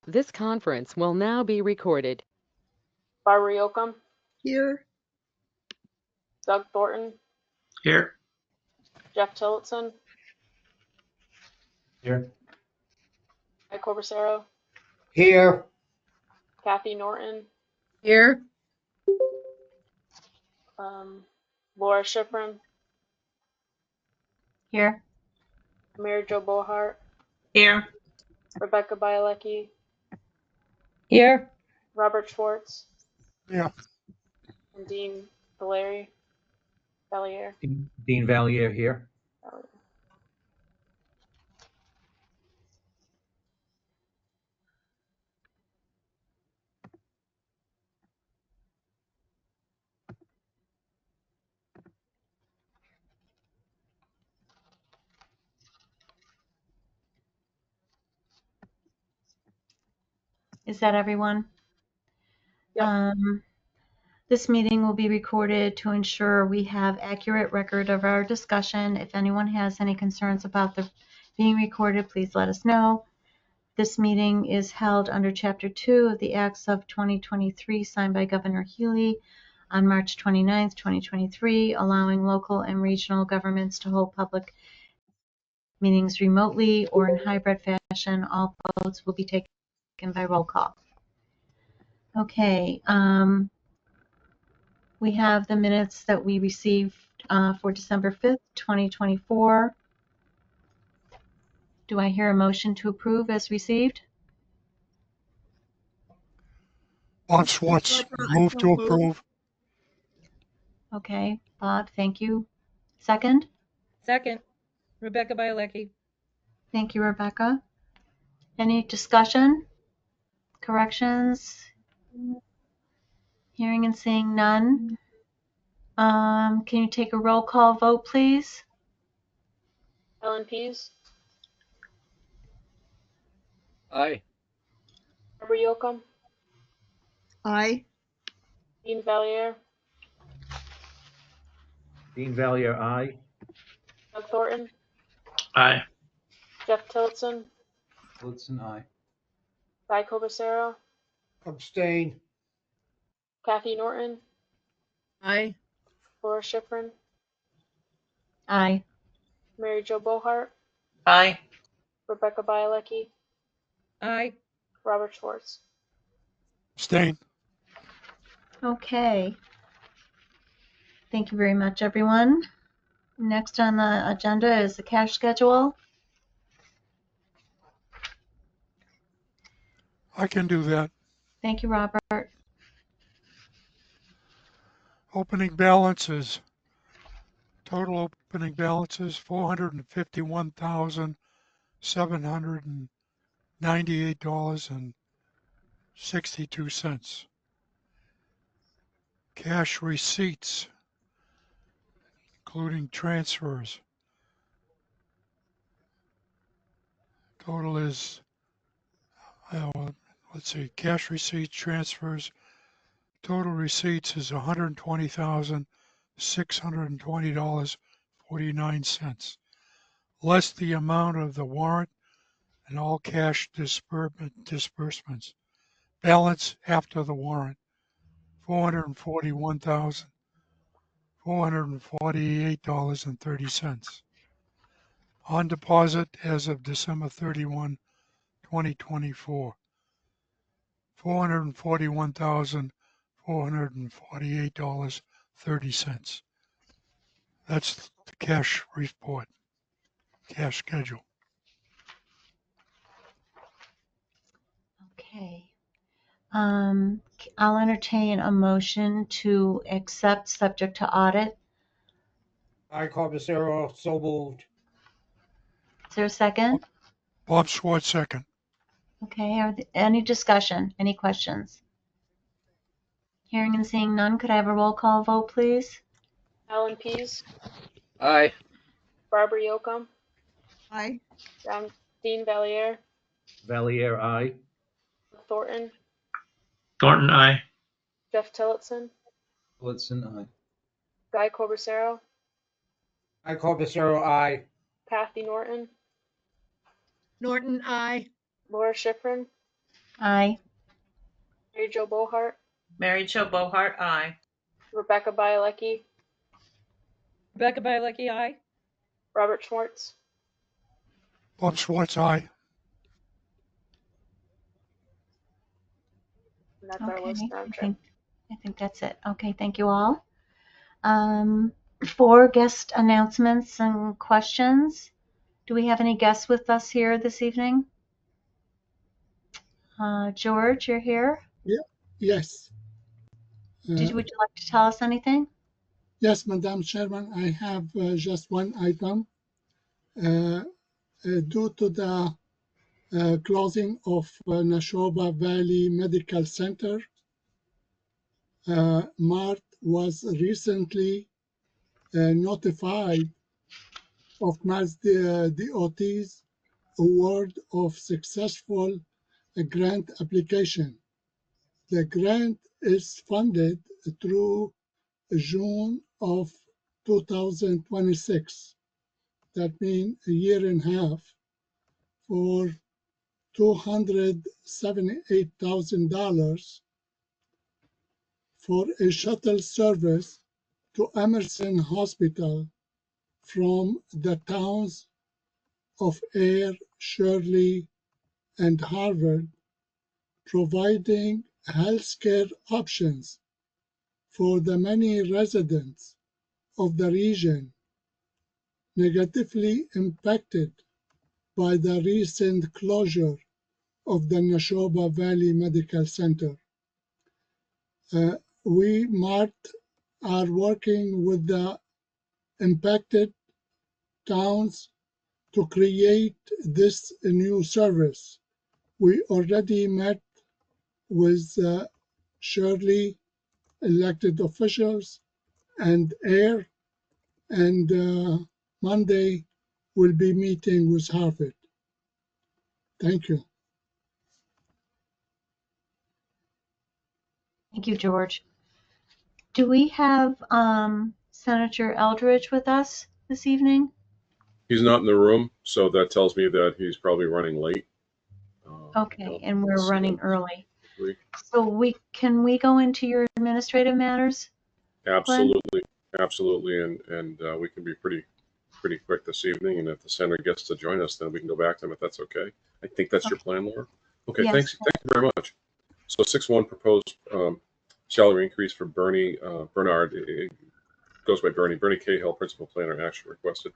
This conference will now be recorded. Barbara Yoakum, Here. Doug Thornton, Here. Jeff Tillotson, Here. Mike Corbacero, Here. Kathy Norton, Here. Laura Schifrin, Here. Mary Jo Bohart, Here. Rebecca Bielecki, Here. Robert Schwartz, Yeah. and Dean Valier. Dean Valier here. Is that everyone? Yep. This meeting will be recorded to ensure we have accurate record of our discussion. If anyone has any concerns about the being recorded, please let us know. This meeting is held under Chapter 2 of the Acts of 2023 signed by Governor Healy on March 29th, 2023, allowing local and regional governments to hold public meetings remotely or in hybrid fashion. All votes will be taken by roll call. Okay, we have the minutes that we received for December 5th, 2024. Do I hear a motion to approve as received? Bob Schwartz, move to approve. Okay, Bob, thank you. Second? Second. Rebecca Bielecki. Thank you, Rebecca. Any discussion? Corrections? Hearing and seeing none. Can you take a roll call vote, please? Ellen Pease, Aye. Barbara Yoakum, Aye. Dean Valier, Dean Valier, aye. Doug Thornton, Aye. Jeff Tillotson, Tillotson, aye. Guy Corbacero, Abstain. Kathy Norton, Aye. Laura Schifrin, Aye. Mary Jo Bohart, Aye. Rebecca Bielecki, Aye. Robert Schwartz. Abstain. Okay. Thank you very much, everyone. Next on the agenda is the cash schedule. I can do that. Thank you, Robert. Opening balances. Total opening balances, $451,798.62. Cash receipts, including transfers. Total is, let's see, cash receipts, transfers. Total receipts is $120,620.49, less the amount of the warrant and all cash disbursements. Balance after the warrant, $441,448.30. On deposit as of December 31, 2024, $441,448.30. That's the cash report, cash schedule. Okay. I'll entertain a motion to accept subject to audit. Guy Corbacero, so moved. Is there a second? Bob Schwartz, second. Okay. Any discussion? Any questions? Hearing and seeing none, could I have a roll call vote, please? Ellen Pease, Aye. Barbara Yoakum, Aye. Dean Valier, Valier, aye. Thornton, Thornton, aye. Jeff Tillotson, Tillotson, aye. Guy Corbacero, Guy Corbacero, aye. Kathy Norton, Norton, aye. Laura Schifrin, Aye. Mary Jo Bohart, Mary Jo Bohart, aye. Rebecca Bielecki, Rebecca Bielecki, aye. Robert Schwartz. Bob Schwartz, aye. And that's our list, Okay, Madam I Chair. think that's it. Okay, thank you all. For guest announcements and questions, do we have any guests with us here this evening? George, you're here. Yes. Would you like to tell us anything? Yes, Madam Chairman, I have just one item. Due to the closing of Nashoba Valley Medical Center, MART was recently notified of Mass DOT's award of successful grant application. The grant is funded through June of 2026. That means a year and a half for $278,000 for a shuttle service to Emerson Hospital from the towns of Air, Shirley, and Harvard, providing healthcare options for the many residents of the region negatively impacted by the recent closure of the Nashoba Valley Medical Center. We, MART, are working with the impacted towns to create this new service. We already met with Shirley elected officials and Air, and Monday we'll be meeting with Harvard. Thank you. Thank you, George. Do we have Senator Eldridge with us this evening? He's not in the room, so that tells me that he's probably running late. Okay, and we're running early. Week. So can we go into your administrative matters? Absolutely, absolutely, and we can be pretty quick this evening. And if the senator gets to join us, then we can go back to him if that's okay. I think that's your plan, Laura. Okay, Yes. thank you very much. So 6.1 proposed salary increase for Bernie Bernard. It goes by Bernie Cahill, principal planner, action requested.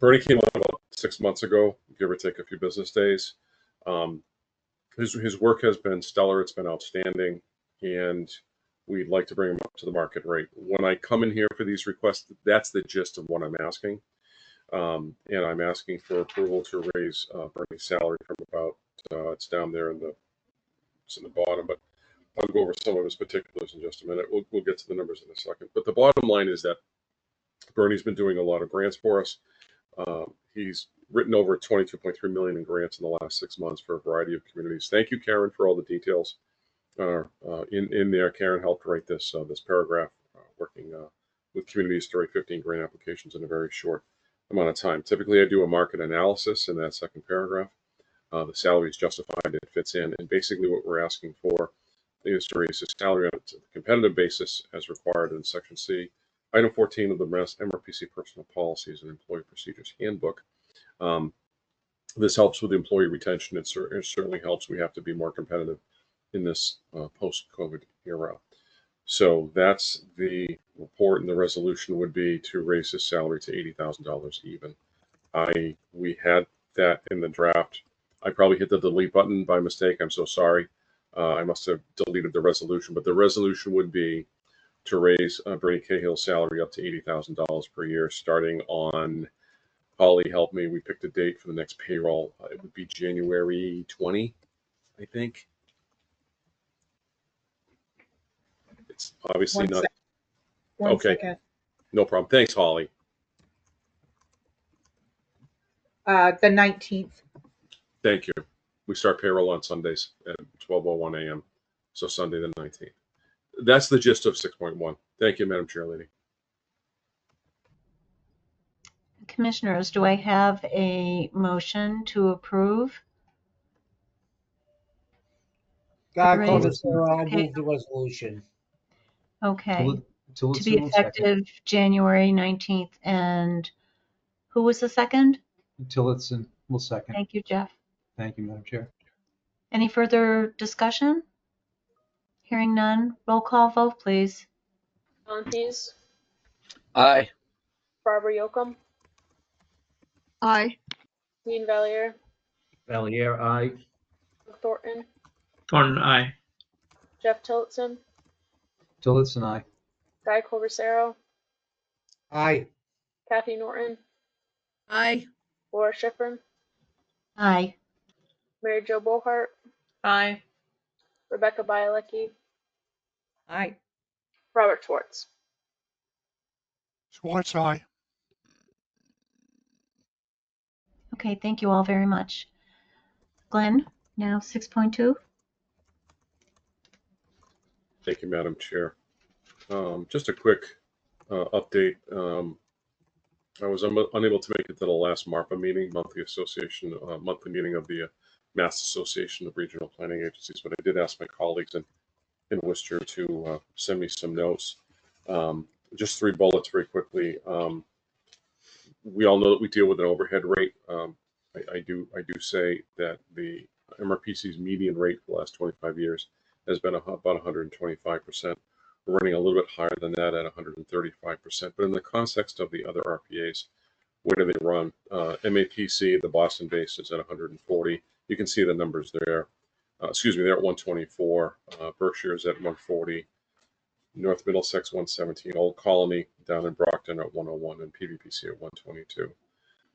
Bernie came on about 6 months ago, give or take a few business days. His work has been stellar. It's been outstanding, and we'd like to bring him up to the market rate. When I come in here for these requests, that's the gist of what I'm asking. And I'm asking for approval to raise Bernie's salary from about, it's down there it's in the bottom, but I'll go over some of his particulars in just a minute. We'll get to the numbers in a second. But the bottom line is that Bernie's been doing a lot of grants for us. He's written over $22.3 million in grants in the last 6 months for a variety of communities. Thank you, Karen, for all the details in there. Karen helped write this paragraph, working with communities to write 15 grant applications in a very short amount of time. Typically, I do a market analysis in that second paragraph. The salary is justified, it fits in, and basically what we're asking for is to raise his salary on a competitive basis as required in Section C, Item 14 of the MRPC Personal Policies and Employee Procedures Handbook. This helps with employee retention. It certainly helps. We have to be more competitive in this post-COVID era. So that's the report, and the resolution would be to raise his salary to $80,000 even. We had that in the draft. I probably hit the delete button by mistake. I'm so sorry. I must have deleted the resolution, but the resolution would be to raise Bernie Cahill's salary up to $80,000 per year, starting on, Holly, help me, we picked a date for the next payroll. It would be January 20, I think. It's obviously not. Okay. Second. No problem. Thanks, Holly. The 19th. Thank you. We start payroll on Sundays at 12:01 a.m. So Sunday the 19th. That's the gist of 6.1. Thank you, Madam Chair Lady. Commissioners, do I have a motion to approve? Guy Agreed. Covasero, I'll Okay. move the resolution. Okay, Till to it's be in second. effective January 19th. And who was the second? Until it's in, we'll second. Thank you, Jeff. Thank you, Madam Chair. Any further discussion? Hearing none, roll call vote, please. Alan Pease, Aye. Barbara Yocum, Aye. Dean Valier, Valier, aye. Doug Thornton, Thornton, aye. Jeff Tillotson, Tillotson, aye. Guy Covasero, Aye. Kathy Norton, Aye. Laura Schifrin, Aye. Mary Jo Bohart, Aye. Rebecca Bielecki, Aye. Robert Schwartz. Schwartz, aye. Okay, thank you all very much. Glenn, now 6.2. Thank you, Madam Chair. Just a quick update. I was unable to make it to the last MARPA meeting, monthly meeting of the Mass Association of Regional Planning Agencies, but I did ask my colleagues in Worcester to send me some notes. Just 3 bullets very quickly. We all know that we deal with an overhead rate. I do say that the MRPC's median rate for the last 25 years has been about 125%. We're running a little bit higher than that at 135%. But in the context of the other RPAs, where do they run? MAPC, the Boston base, is at 140. You can see the numbers there. They're at 124. Berkshire is at 140. North Middlesex 117. Old Colony down in Brockton at 101, and PVPC at 122.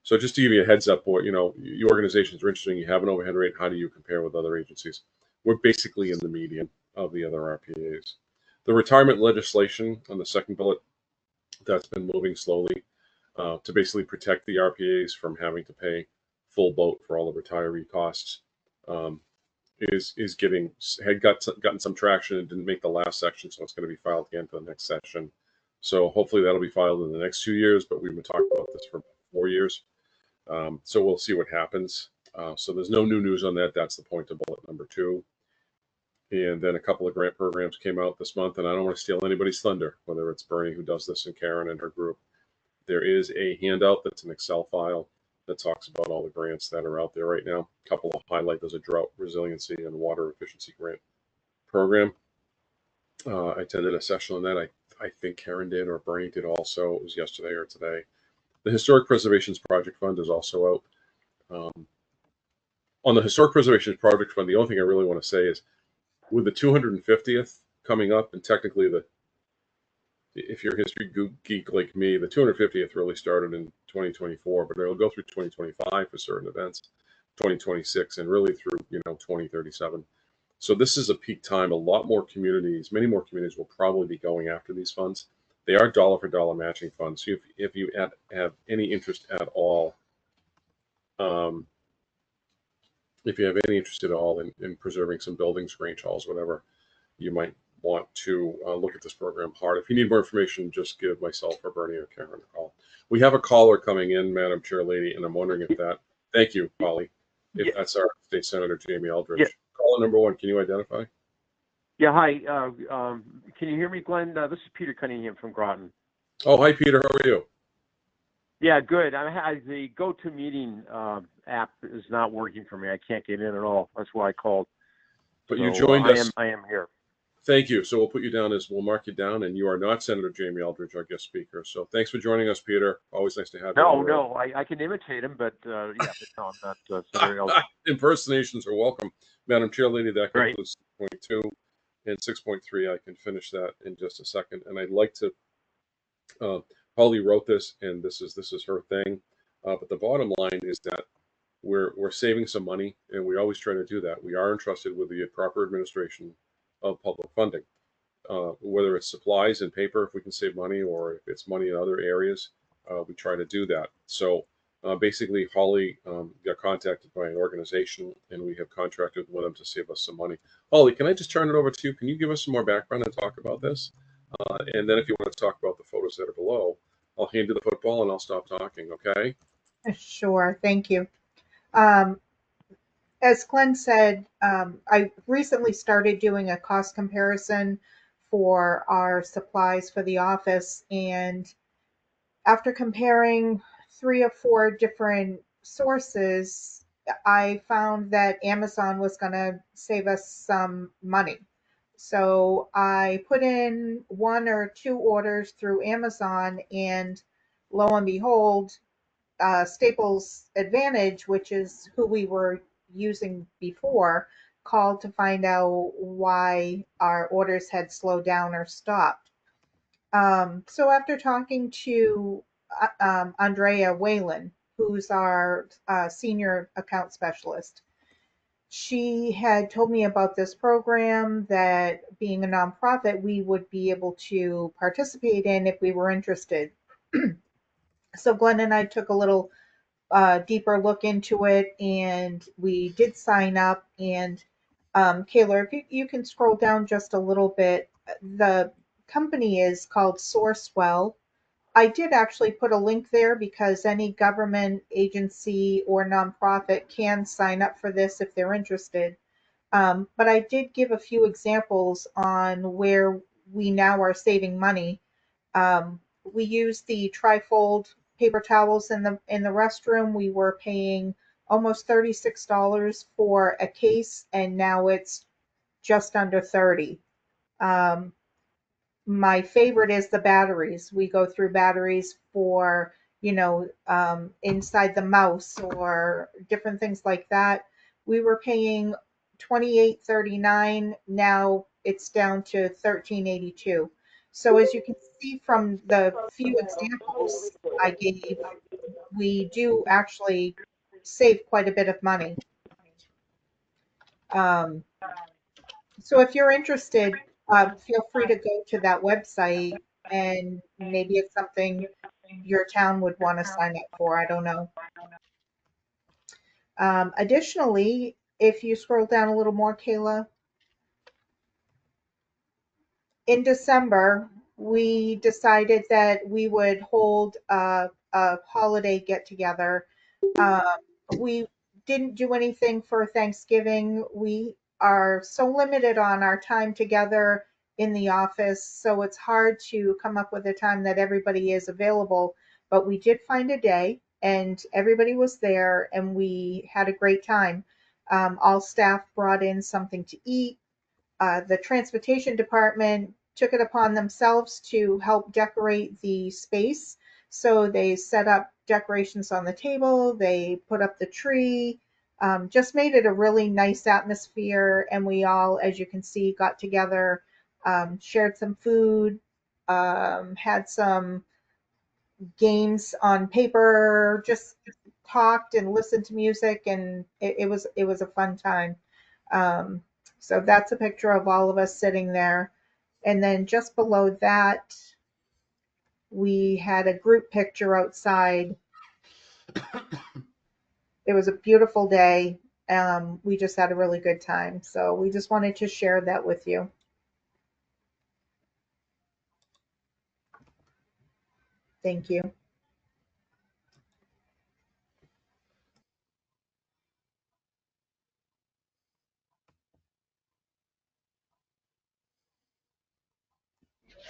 So just to give you a heads up, your organizations are interesting. You have an overhead rate. How do you compare with other agencies? We're basically in the median of the other RPAs. The retirement legislation on the second bullet, that's been moving slowly to basically protect the RPAs from having to pay full boat for all the retiree costs. Had gotten some traction. It didn't make the last section, so it's going to be filed again for the next session. So hopefully that'll be filed in the next 2 years, but we've been talking about this for 4 years. So we'll see what happens. So there's no new news on that. That's the point of bullet number 2. And then a couple of grant programs came out this month, and I don't want to steal anybody's thunder, whether it's Bernie who does this and Karen and her group. There is a handout that's an Excel file that talks about all the grants that are out there right now. A couple of highlight, there's a drought resiliency and water efficiency grant program. I attended a session on that. I think Karen did, or Bernie did also. It was yesterday or today. The Historic Preservations Project Fund is also out. On the Historic Preservations Project Fund, the only thing I really want to say is, with the 250th coming up, and technically if you're a history geek like me, the 250th really started in 2024, but it'll go through 2025 for certain events, 2026, and really through 2037. So this is a peak time. Many more communities will probably be going after these funds. They are dollar for dollar matching funds. So if you have any interest at all, in preserving some buildings, Grange halls, whatever, you might want to look at this program hard. If you need more information, just give myself or Bernie or Karen a call. We have a caller coming in, Madam Chair Lady, and I'm wondering if that, thank you, Polly, if that's our State Senator Jamie Eldridge. Yeah. Caller number 1, can you identify? Yeah, hi. Can you hear me, Glenn? This is Peter Cunningham from Groton. Oh, hi, Peter. How are you? Yeah, good. The GoToMeeting app is not working for me. I can't get in at all. That's why I called. But you joined us. I am here. Thank you. So we'll mark you down, and you are not Senator Jamie Eldridge, our guest speaker. So thanks for joining us, Peter. Always nice to have you. No, I can imitate him, but no, I'm not Senator Eldridge. Impersonations are welcome. Madam Chair Lady, that concludes 6.2, and 6.3, I can finish that in just a second. And I'd like to, Holly wrote this, and this is her thing. But the bottom line is that we're saving some money, and we always try to do that. We are entrusted with the proper administration of public funding, whether it's supplies and paper, if we can save money, or if it's money in other areas, we try to do that. So basically, Holly got contacted by an organization, and we have contracted with them to save us some money. Holly, can I just turn it over to you? Can you give us some more background and talk about this? And then if you want to talk about the photos that are below, I'll hand you the football and I'll stop talking, okay? Sure, thank you. as Glenn said, I recently started doing a cost comparison for our supplies for the office. And after comparing 3 or 4 different sources, I found that Amazon was going to save us some money. So I put in 1 or 2 orders through Amazon, and lo and behold, Staples Advantage, which is who we were using before, called to find out why our orders had slowed down or stopped. So after talking to Andrea Whalen, who's our senior account specialist, she had told me about this program that, being a nonprofit, we would be able to participate in if we were interested. So Glenn and I took a little deeper look into it, and we did sign up. And Kayla, if you can scroll down just a little bit, the company is called Sourcewell. I did actually put a link there because any government agency or nonprofit can sign up for this if they're interested. But I did give a few examples on where we now are saving money. We use the trifold paper towels in the restroom. We were paying almost $36 for a case, and now it's just under 30. My favorite is the batteries. We go through batteries for, inside the mouse or different things like that. We were paying $28.39. Now it's down to $13.82. So as you can see from the few examples I gave, we do actually save quite a bit of money. So if you're interested, feel free to go to that website, and maybe it's something your town would want to sign up for. I don't know. Additionally, if you scroll down a little more, Kayla, in December, we decided that we would hold a holiday get-together. We didn't do anything for Thanksgiving. We are so limited on our time together in the office, so it's hard to come up with a time that everybody is available. But we did find a day, and everybody was there, and we had a great time. All staff brought in something to eat. The transportation department took it upon themselves to help decorate the space. So they set up decorations on the table, they put up the tree, just made it a really nice atmosphere. And we all, as you can see, got together, shared some food, had some games on paper, just talked and listened to music, and it was a fun time. So that's a picture of all of us sitting there. And then just below that, we had a group picture outside. It was a beautiful day. We just had a really good time. So we just wanted to share that with you. Thank you.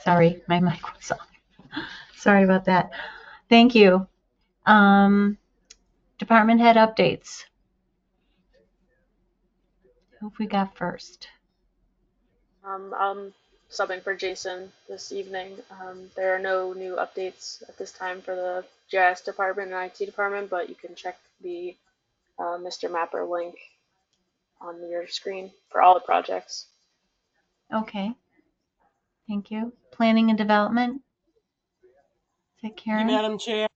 Sorry, my mic was on. Sorry about that. Thank you. Department head updates. Who have we got first? I'm subbing for Jason this evening. There are no new updates at this time for the GIS department and IT department, but you can check the Mr. Mapper link on your screen for all the projects. Okay. Thank you. Planning and development. Is it Karen? Madam Chair,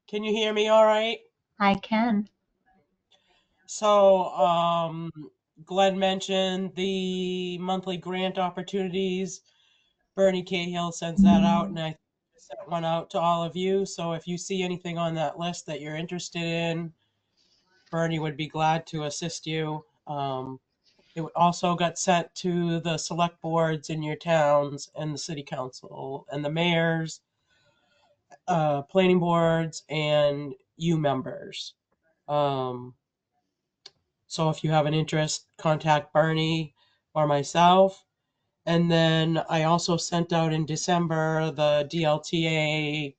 can you hear me all right? I can. So, Glenn mentioned the monthly grant opportunities. Bernie Cahill sends that out, and I sent one out to all of you. So if you see anything on that list that you're interested in, Bernie would be glad to assist you. It also got sent to the select boards in your towns and the city council and the mayors, planning boards, and you members. So if you have an interest, contact Bernie or myself. And then I also sent out in December the DLTA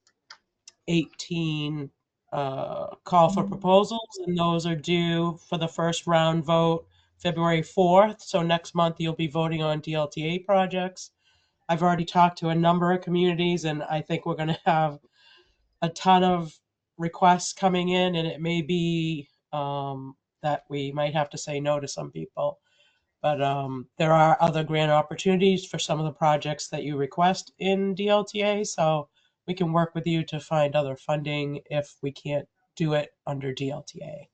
18 call for proposals, and those are due for the first round vote February 4th. So next month you'll be voting on DLTA projects. I've already talked to a number of communities, and I think we're going to have a ton of requests coming in, and it may be that we might have to say no to some people. But there are other grant opportunities for some of the projects that you request in DLTA, so we can work with you to find other funding if we can't do it under DLTA.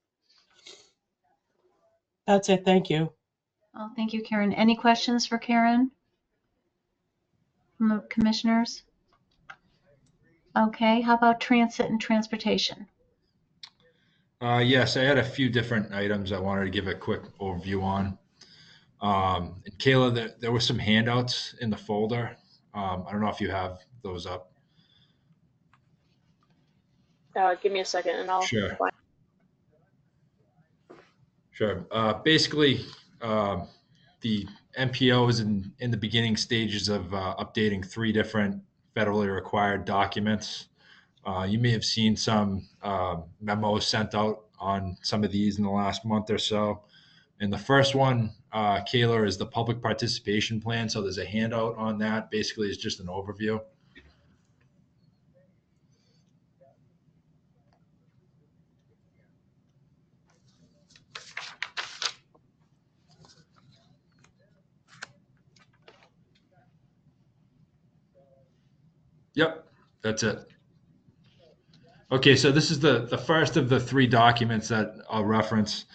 That's it. Thank you. Oh, thank you, Karen. Any questions for Karen from the commissioners? Okay, how about transit and transportation? Yes, I had a few different items I wanted to give a quick overview on. And Kayla, there were some handouts in the folder. I don't know if you have those up. Give me a second and I'll Sure. find. Sure. Basically, the MPO is in the beginning stages of updating 3 different federally required documents. You may have seen some memos sent out on some of these in the last month or so. And the first one, Kayla, is the public participation plan. So there's a handout on that. Basically, it's just an overview. Yep, that's it. Okay, so this is the first of the 3 documents that I'll reference.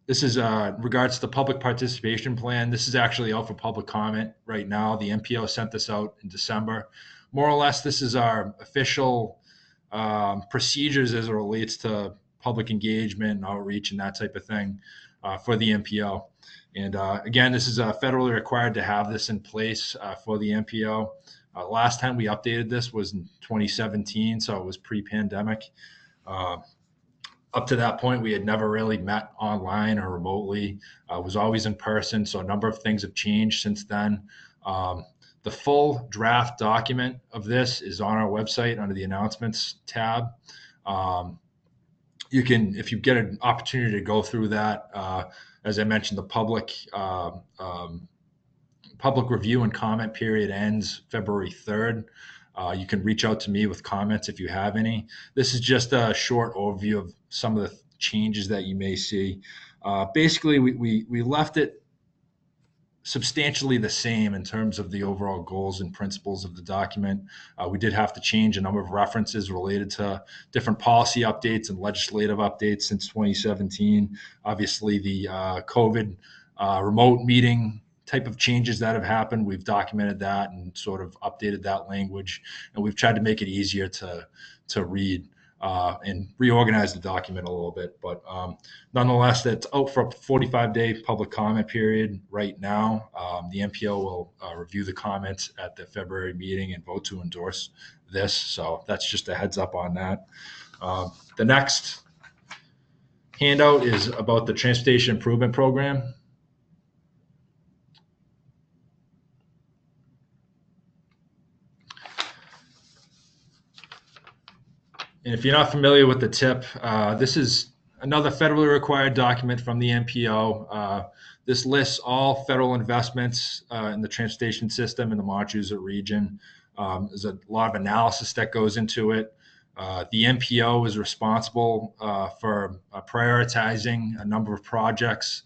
This is regards to the public participation plan. This is actually out for public comment right now. The MPO sent this out in December. More or less, this is our official procedures as it relates to public engagement and outreach and that type of thing for the MPO. And again, this is federally required to have this in place for the MPO. Last time we updated this was in 2017, so it was pre-pandemic. Up to that point, we had never really met online or remotely. It was always in person, so a number of things have changed since then. The full draft document of this is on our website under the announcements tab. You can, if you get an opportunity to go through that, as I mentioned, the public review and comment period ends February 3rd. You can reach out to me with comments if you have any. This is just a short overview of some of the changes that you may see. Basically, we left it substantially the same in terms of the overall goals and principles of the document. We did have to change a number of references related to different policy updates and legislative updates since 2017. Obviously, the COVID remote meeting type of changes that have happened, we've documented that and sort of updated that language, and we've tried to make it easier to read and reorganize the document a little bit. But nonetheless, that's out for a 45-day public comment period right now. The MPO will review the comments at the February meeting and vote to endorse this. So that's just a heads up on that. The next handout is about the Transportation Improvement Program. And if you're not familiar with the TIP, this is another federally required document from the MPO. This lists all federal investments in the transportation system in the Montezuma region. There's a lot of analysis that goes into it. The MPO is responsible for prioritizing a number of projects,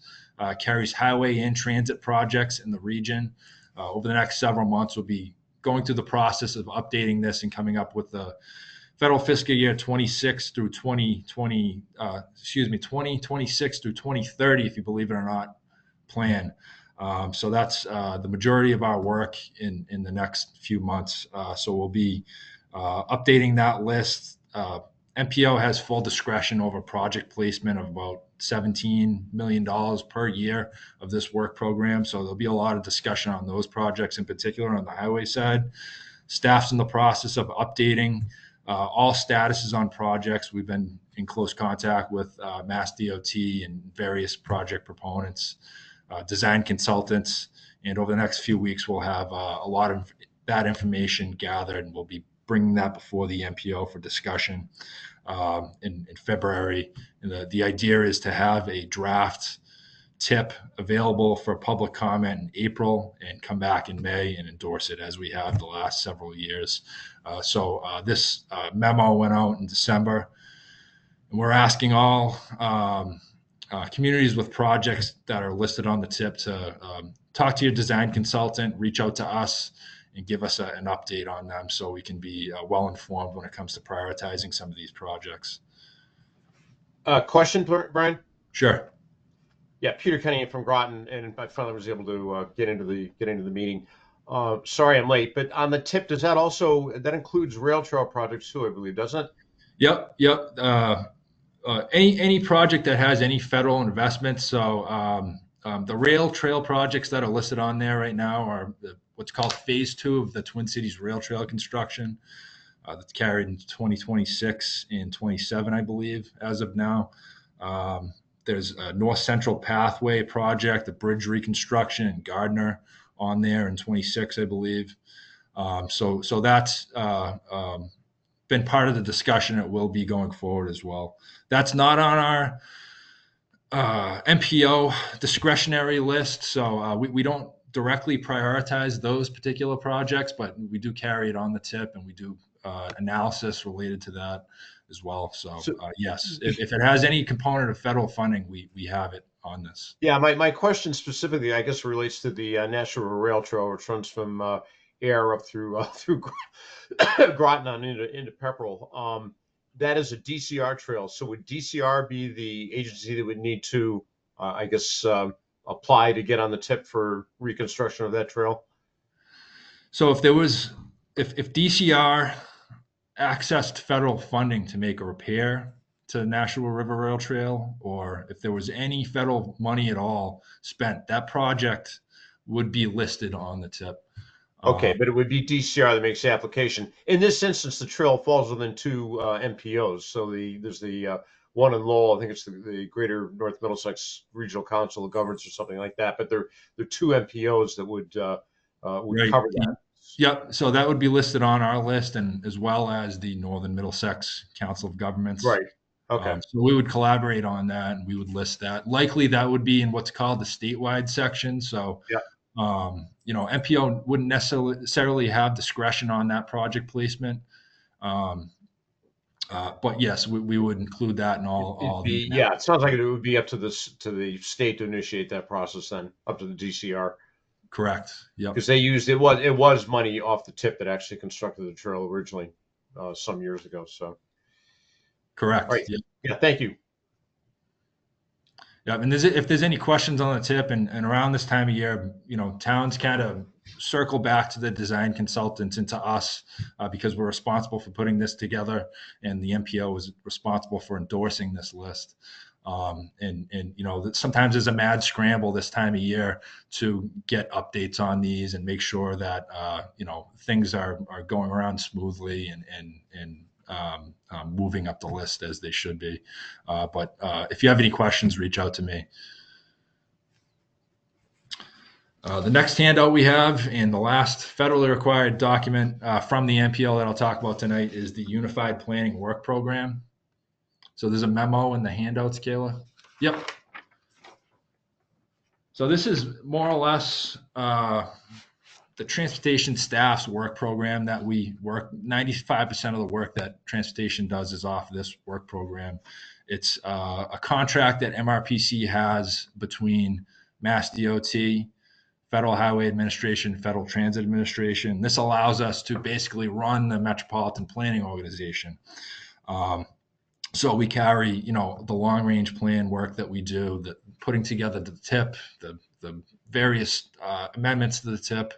carries highway and transit projects in the region. Over the next several months, we'll be going through the process of updating this and coming up with the federal fiscal year 26 through 2026 through 2030, if you believe it or not, plan. So that's the majority of our work in the next few months. So we'll be updating that list. MPO has full discretion over project placement of about $17 million per year of this work program. So there'll be a lot of discussion on those projects, in particular on the highway side. Staff's in the process of updating all statuses on projects. We've been in close contact with Mass DOT and various project proponents, design consultants, and over the next few weeks, we'll have a lot of that information gathered, and we'll be bringing that before the MPO for discussion in February. And the idea is to have a draft tip available for public comment in April and come back in May and endorse it as we have the last several years. So this memo went out in December, and we're asking all communities with projects that are listed on the tip to talk to your design consultant, reach out to us, and give us an update on them so we can be well informed when it comes to prioritizing some of these projects. Question, Brian? Sure. Yeah, Peter Cunningham from Groton, and I finally was able to get into the meeting. Sorry I'm late, but on the tip, does that also that includes rail trail projects too? I believe, doesn't it? Yep. Any project that has any federal investment. So the rail trail projects that are listed on there right now are what's called Phase 2 of the Twin Cities Rail Trail construction. That's carried in 2026 and 27, I believe, as of now. There's a North Central Pathway project, the bridge reconstruction in Gardner on there in 26, I believe. So that's been part of the discussion. It will be going forward as well. That's not on our MPO discretionary list. So we don't directly prioritize those particular projects, but we do carry it on the tip, and we do analysis related to that as well. So yes, if it has any component of federal funding, we have it on this. Yeah, my question specifically, I guess, relates to the National Rail Trail, which runs from Air up through Groton on into Pepperell. That is a DCR trail. So would DCR be the agency that would need to, I guess, apply to get on the tip for reconstruction of that trail? So if DCR accessed federal funding to make a repair to Nashua River Rail Trail, or if there was any federal money at all spent, that project would be listed on the tip. Okay, but it would be DCR that makes the application. In this instance, the trail falls within two MPOs. So there's the one in Lowell, I think it's the Greater North Middlesex Regional Council of Governments or something like that. But they're two MPOs that would Right. cover that. Yep. So that would be listed on our list, and as well as the Northern Middlesex Council of Governments. Right. Okay. So we would collaborate on that, and we would list that. Likely that would be in what's called the statewide section. So, yeah. MPO wouldn't necessarily have discretion on that project placement. But yes, we would include that in all the. Yeah, it sounds like it would be up to the state to initiate that process, then up to the DCR. Correct. Yeah. Because they used it was money off the tip that actually constructed the trail originally some years ago. So. Correct. All right. Yeah. Thank you. Yeah, and if there's any questions on the tip, and around this time of year, towns kind of circle back to the design consultants and to us because we're responsible for putting this together, and the MPO is responsible for endorsing this list. Sometimes there's a mad scramble this time of year to get updates on these and make sure that things are going around smoothly and moving up the list as they should be. But if you have any questions, reach out to me. The next handout we have, and the last federally required document from the MPO that I'll talk about tonight, is the Unified Planning Work Program. So there's a memo in the handouts, Kayla. Yep. So this is more or less the transportation staff's work program that we work. 95% of the work that transportation does is off this work program. It's a contract that MRPC has between Mass DOT, Federal Highway Administration, Federal Transit Administration. This allows us to basically run the Metropolitan Planning Organization. So we carry, the long range plan work that we do, the putting together the TIP, the various amendments to the TIP,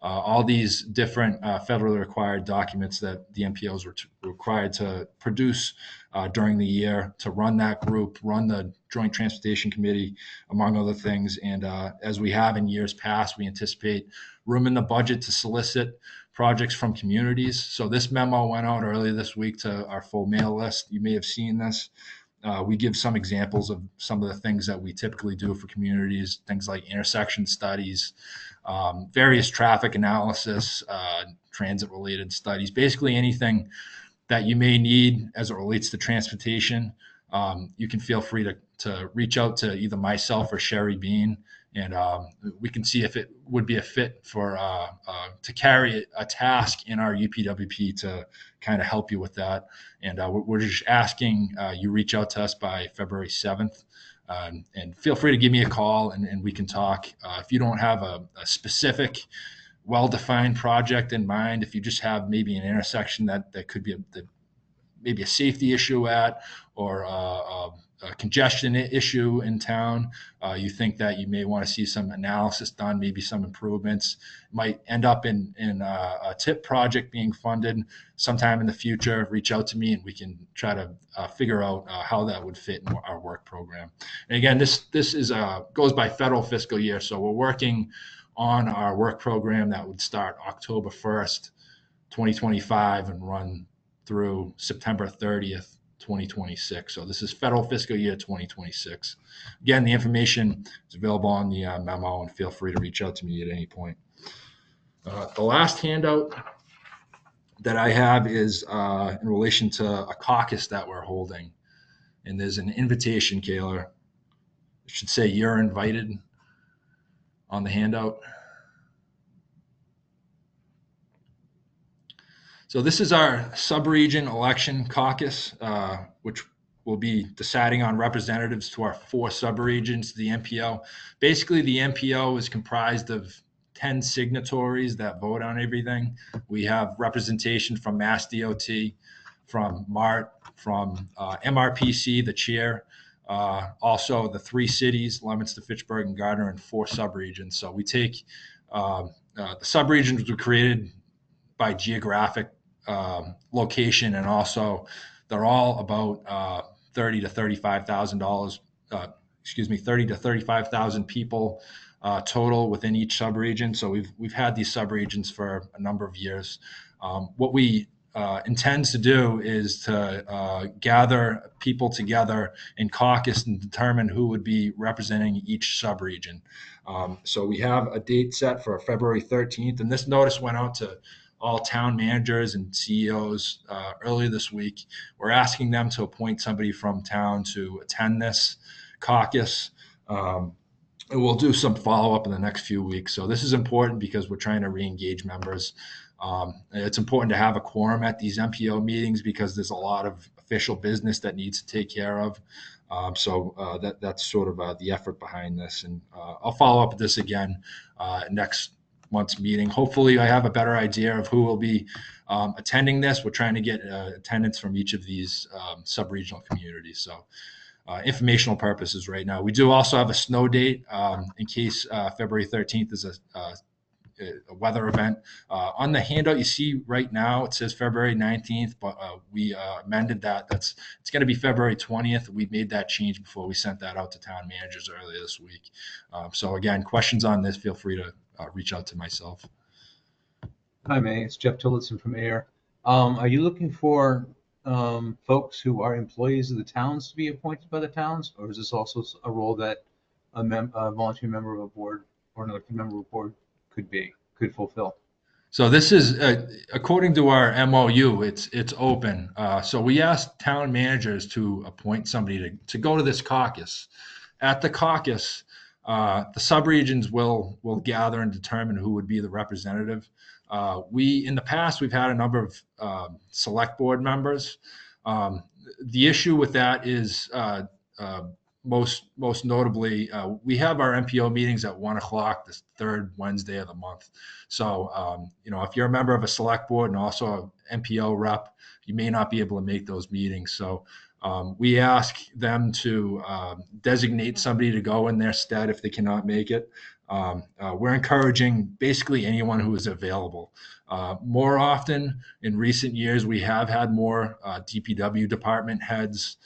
all these different federally required documents that the MPOs were required to produce during the year to run that group, run the Joint Transportation Committee, among other things. And as we have in years past, we anticipate room in the budget to solicit projects from communities. So this memo went out earlier this week to our full mail list. You may have seen this. We give some examples of some of the things that we typically do for communities, things like intersection studies, various traffic analysis, transit-related studies, basically anything that you may need as it relates to transportation. You can feel free to reach out to either myself or Sherry Bean, and we can see if it would be a fit for to carry a task in our UPWP to kind of help you with that. And we're just asking you reach out to us by February 7th. And feel free to give me a call and we can talk. If you don't have a specific, well-defined project in mind, if you just have maybe an intersection that could be maybe a safety issue at, or a congestion issue in town, you think that you may want to see some analysis done, maybe some improvements, might end up in a TIP project being funded sometime in the future, reach out to me and we can try to figure out how that would fit in our work program. And again, this is goes by federal fiscal year, so we're working on our work program that would start October 1st, 2025 and run through September 30th, 2026. So this is federal fiscal year 2026. Again, the information is available on the memo, and feel free to reach out to me at any point. The last handout that I have is in relation to a caucus that we're holding. And there's an invitation, Kayla. It should say you're invited on the handout. So this is our sub-region election caucus, which will be deciding on representatives to our 4 sub-regions, the MPO. Basically, the MPO is comprised of 10 signatories that vote on everything. We have representation from Mass DOT, from MART, from MRPC, the chair, also the 3 cities, Leominster, Fitchburg, and Gardner, and 4 sub-regions. So we take the sub-regions were created by geographic location, and also they're all about $30,000 to $35,000. 30 to 35,000 people total within each subregion. So we've had these subregions for a number of years. What we intend to do is to gather people together in caucus and determine who would be representing each subregion. So we have a date set for February 13th, and this notice went out to all town managers and CEOs earlier this week. We're asking them to appoint somebody from town to attend this caucus. And we'll do some follow-up in the next few weeks. So this is important because we're trying to re-engage members. It's important to have a quorum at these MPO meetings because there's a lot of official business that needs to take care of. So that's sort of the effort behind this. And I'll follow up with this again next month's meeting. Hopefully I have a better idea of who will be attending this. We're trying to get attendance from each of these sub-regional communities. So informational purposes right now. We do also have a snow date in case February 13th is a weather event. On the handout you see right now, it says February 19th, but we amended that. It's going to be February 20th. We made that change before we sent that out to town managers earlier this week. So again, questions on this, feel free to reach out to myself. Hi, May. It's Jeff Tillotson from AIR. Are you looking for folks who are employees of the towns to be appointed by the towns, or is this also a role that a volunteer member of a board or another member of a board could fulfill? So this is according to our MOU. It's open. So we asked town managers to appoint somebody to go to this caucus. At the caucus, the subregions will gather and determine who would be the representative. In the past, we've had a number of select board members. The issue with that is most notably, we have our MPO meetings at 1:00 the third Wednesday of the month. So, if you're a member of a select board and also an MPO rep, you may not be able to make those meetings. So we ask them to designate somebody to go in their stead if they cannot make it. We're encouraging basically anyone who is available. More often in recent years, we have had more DPW department heads,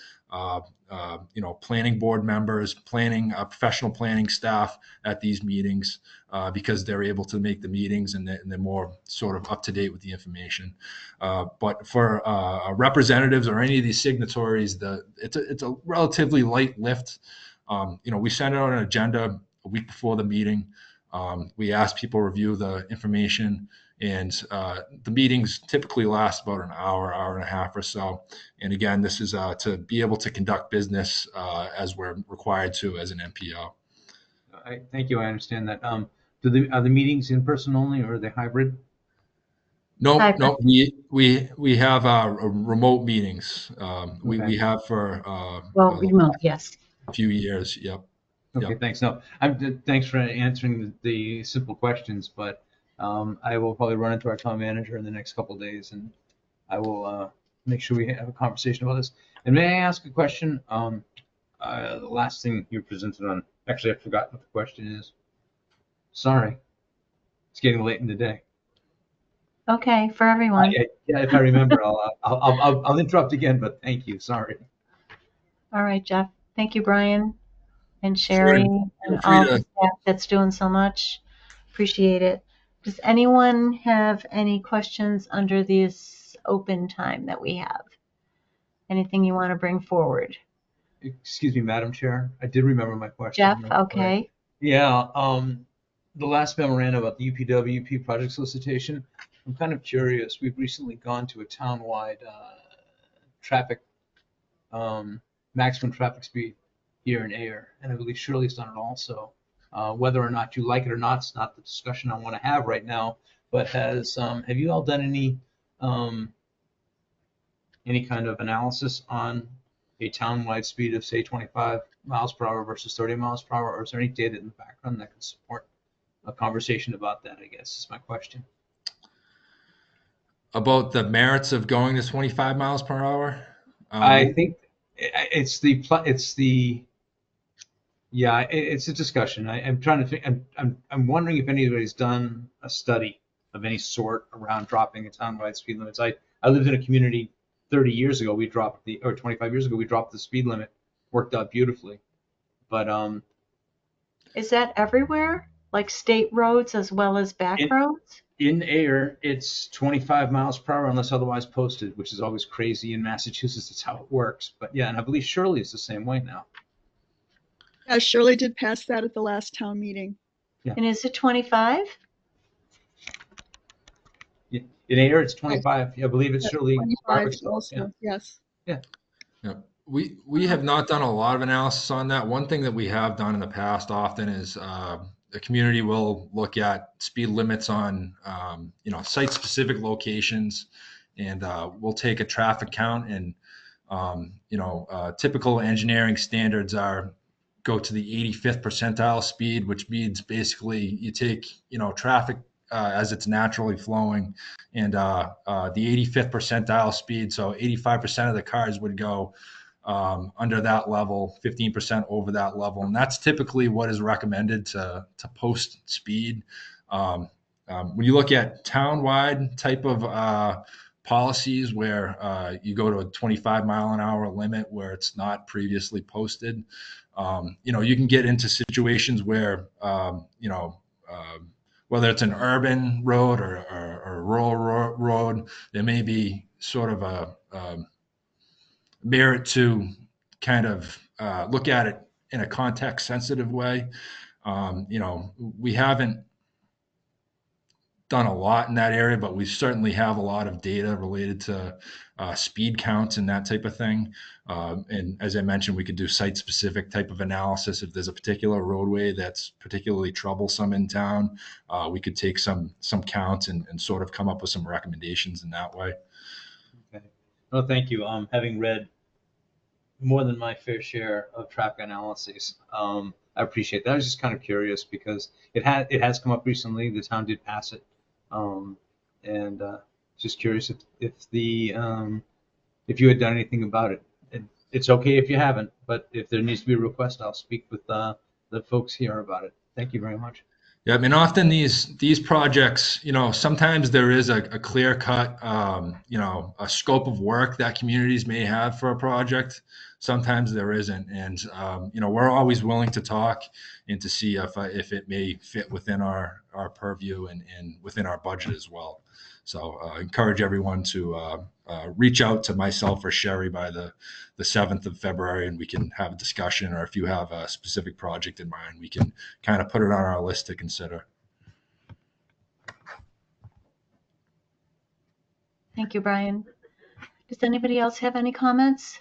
planning board members, professional planning staff at these meetings because they're able to make the meetings and they're more sort of up to date with the information. But for representatives or any of these signatories, it's a relatively light lift. We send out an agenda a week before the meeting. We ask people to review the information, and the meetings typically last about an hour, hour and a half or so. And again, this is to be able to conduct business as we're required to as an MPO. Thank you. I understand that. Are the meetings in person only, or are they hybrid? No. We have remote meetings. We have for remote, yes. a few years. Yep. Okay, thanks. No, thanks for answering the simple questions, but I will probably run into our town manager in the next couple of days, and I will make sure we have a conversation about this. And may I ask a question? The last thing you presented on, actually, I forgot what the question is. Sorry, it's getting late in the day. Okay, for everyone. Yeah, if I remember, I'll interrupt again, but thank you. Sorry. All right, Jeff. Thank you, Brian and Sherry and all the staff that's doing so much. Appreciate it. Does anyone have any questions under this open time that we have? Anything you want to bring forward? Excuse me, Madam Chair. I did remember my question. Jeff, okay. Yeah, the last memorandum about the UPWP project solicitation, I'm kind of curious. We've recently gone to a town-wide traffic, maximum traffic speed here in Ayer, and I believe Shirley's done it also. Whether or not you like it or not, it's not the discussion I want to have right now, but have you all done any kind of analysis on a town-wide speed of, say, 25 miles per hour versus 30 miles per hour, or is there any data in the background that can support a conversation about that, I guess, is my question. About the merits of going to 25 miles per hour? I think it's a discussion. I'm trying to think. I'm wondering if anybody's done a study of any sort around dropping the town-wide speed limits. I lived in a community 30 years ago. 25 years ago, we dropped the speed limit. Worked out beautifully. But is that everywhere? Like state roads as well as back roads? In Ayer, it's 25 miles per hour unless otherwise posted, which is always crazy. In Massachusetts, that's how it works. But yeah, and I believe Shirley is the same way now. Shirley did pass that at the last town meeting. Yeah. And is it 25? Yeah. In Ayer, it's 25. Yeah, I believe it's Shirley. 25 also, yes. Yeah. Yeah. We have not done a lot of analysis on that. One thing that we have done in the past often is the community will look at speed limits on site-specific locations, and we'll take a traffic count. And typical engineering standards go to the 85th percentile speed, which means basically you take traffic as it's naturally flowing, and the 85th percentile speed. So 85% of the cars would go under that level, 15% over that level, and that's typically what is recommended to post speed. When you look at town-wide type of policies where you go to a 25 mile an hour limit where it's not previously posted, you can get into situations where whether it's an urban road or a rural road, there may be sort of a merit to kind of look at it in a context sensitive way. We haven't done a lot in that area, but we certainly have a lot of data related to speed counts and that type of thing. And as I mentioned, we could do site-specific type of analysis. If there's a particular roadway that's particularly troublesome in town, we could take some counts and sort of come up with some recommendations in that way. Okay. Well, thank you. Having read more than my fair share of traffic analyses, I appreciate that. I was just kind of curious because it has come up recently. The town did pass it, and just curious if you had done anything about it. It's okay if you haven't, but if there needs to be a request, I'll speak with the folks here about it. Thank you very much. Yeah, I mean, often these projects, sometimes there is a clear cut, a scope of work that communities may have for a project. Sometimes there isn't, and we're always willing to talk and to see if it may fit within our purview and within our budget as well. So I encourage everyone to reach out to myself or Sherry by the 7th of February, and we can have a discussion. Or if you have a specific project in mind, we can kind of put it on our list to consider. Thank you, Brian. Does anybody else have any comments?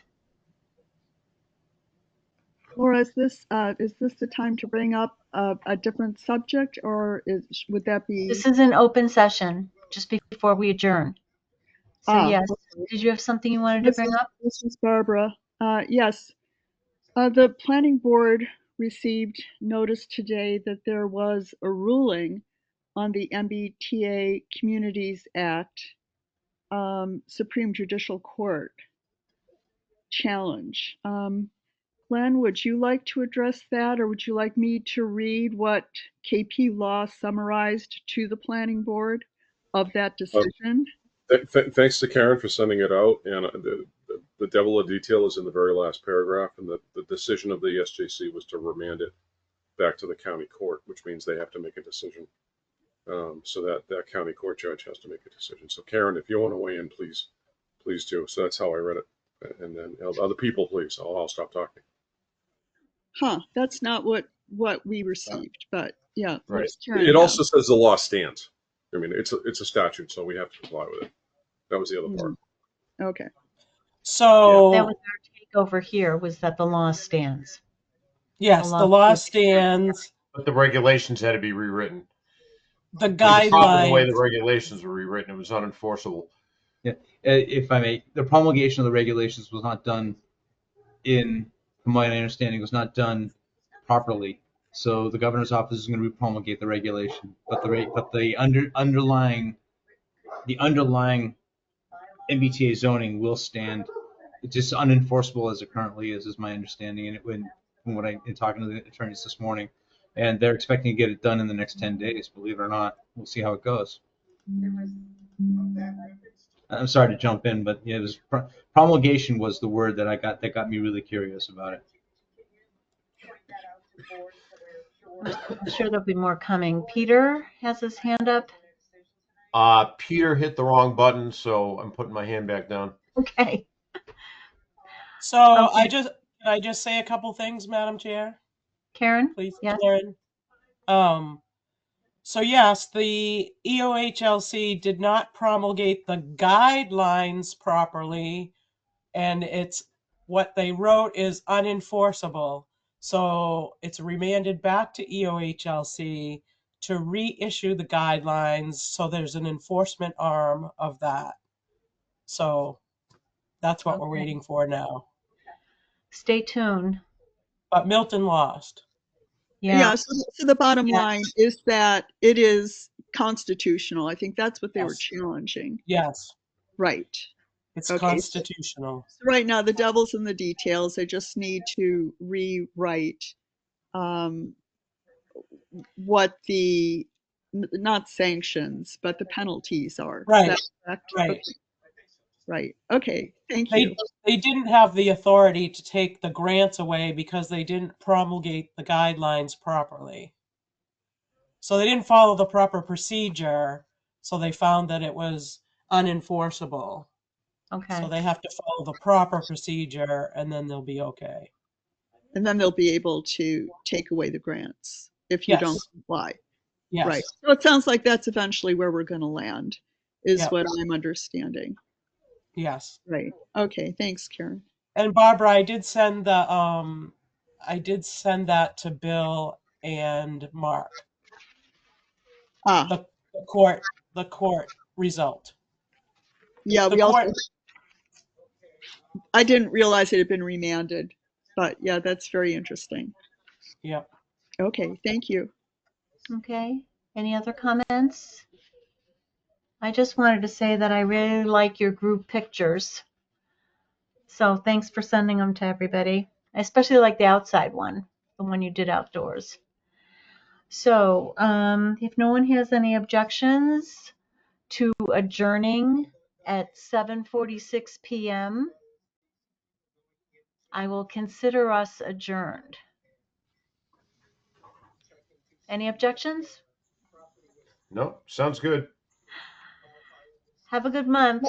Laura, is this the time to bring up a different subject, or would that be? This is an open session just before we adjourn. So yes, did you have something you wanted to bring up? This is Barbara. Yes. The planning board received notice today that there was a ruling on the MBTA Communities Act Supreme Judicial Court challenge. Glenn, would you like to address that, or would you like me to read what KP Law summarized to the planning board of that decision? Thanks to Karen for sending it out. And the devil of detail is in the very last paragraph. And the decision of the SJC was to remand it back to the county court, which means they have to make a decision. So that county court judge has to make a decision. So Karen, if you want to weigh in, please do. So that's how I read it. And then other people, please. I'll stop talking. That's not what we received, but yeah. Right. It also says the law stands. I mean, it's a statute, so we have to comply with it. That was the other part. Okay. So that was our take over here, was that the law stands. Yes, the law stands. But the regulations had to be rewritten. The guidelines. The way the regulations were rewritten, it was unenforceable. Yeah, if I may, the promulgation of the regulations was not done from my understanding, was not done properly. So the governor's office is going to promulgate the regulation, but the underlying MBTA zoning will stand. It's just unenforceable as it currently is my understanding. And from what I'm talking to the attorneys this morning, and they're expecting to get it done in the next 10 days. Believe it or not, we'll see how it goes. I'm sorry to jump in, but yeah, promulgation was the word that got me really curious about it. I'm sure there'll be more coming. Peter has his hand up. Peter hit the wrong button, so I'm putting my hand back down. Okay. So okay. Can I just say a couple things, Madam Chair? Karen? Please, yes. Karen. So yes, the EOHLC did not promulgate the guidelines properly, and what they wrote is unenforceable. So it's remanded back to EOHLC to reissue the guidelines, so there's an enforcement arm of that. So that's what we're waiting for now. Stay tuned. But Milton lost. Yeah, so the bottom line is that it is constitutional. I think that's what they were challenging. Yes. Right. It's constitutional. So right now, the devil's in the details. They just need to rewrite what the, not sanctions, but the penalties are. Right. Is that correct? Right. Okay. Right. Okay. Thank you. They didn't have the authority to take the grants away because they didn't promulgate the guidelines properly. So they didn't follow the proper procedure. So they found that it was unenforceable. Okay. So they have to follow the proper procedure, and then they'll be okay. And then they'll be able to take away the grants if you don't comply. Yes. Right. So it sounds like that's eventually where we're going to land, is what I'm understanding. Yes. Right. Okay. Thanks, Karen. And Barbara, I did send that to Bill and Mark. The court result. Yeah, I didn't realize it had been remanded, but yeah, that's very interesting. Yep. Okay, thank you. Okay. Any other comments? I just wanted to say that I really like your group pictures. So thanks for sending them to everybody. I especially like the outside one, the one you did outdoors. So, if no one has any objections to adjourning at 7:46 p.m., I will consider us adjourned. Any objections? No, sounds good. Have a good month.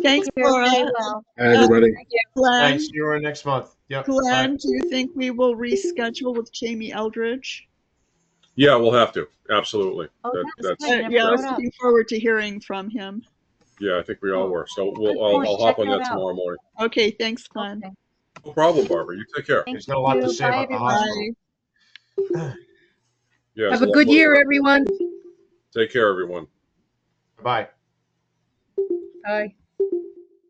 Thanks, Take care. Laura. Stay well. Hi, everybody. Glenn, Thanks. See you around next month. Yep. Bye. Glenn, do you think we will reschedule with Jamie Eldridge? Yeah, we'll have to. Absolutely. Oh, That's good. I never Yeah, I was brought up. looking forward to hearing from him. yeah, I think we all were. So Good I'll point. hop Check on that that out. tomorrow morning. Okay, thanks, Glenn. Okay. No problem, Barbara. You take care. Thank He's got a lot to you. say Bye, about the everyone. hospital. Yeah, Have a good year, everyone. Take care, everyone. Bye. Bye.